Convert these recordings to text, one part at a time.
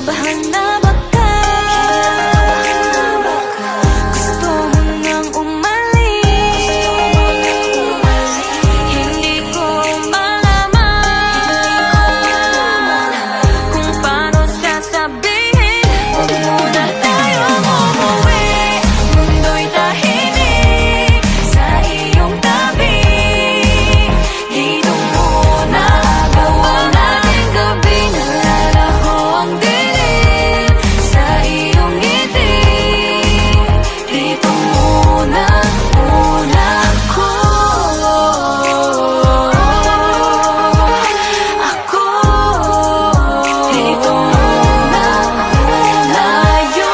Kinakabahan na baka gusto mo nang umalis. Hindi ko malaman kung paano sasabihin. Huwag muna tayong umuwi. Mundo'y tahimik sa iyong tabi. Dito muna gawa natin gabi. Nalalaho ang dilim sa iyong ngiti. Dito muna ako. Dito muna tayo.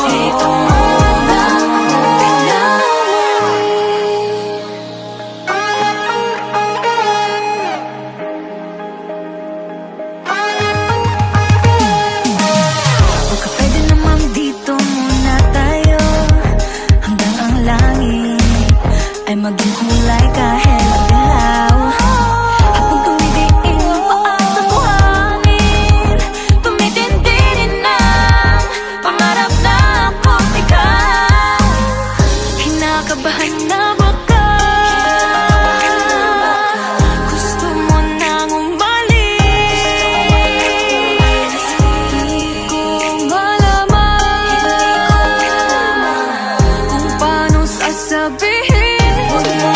Dito muna baka pwede naman dito muna tayo hanggang ang langit ay maging kulay kahit dilaw. Habang tumidiin ang paa sa buhangin, tumitindi din ang pangarap na ako't ikaw. Kinakabahan na baka gusto mo nang umalis. Hindi ko malaman kung paano sasabihin. Huwag mo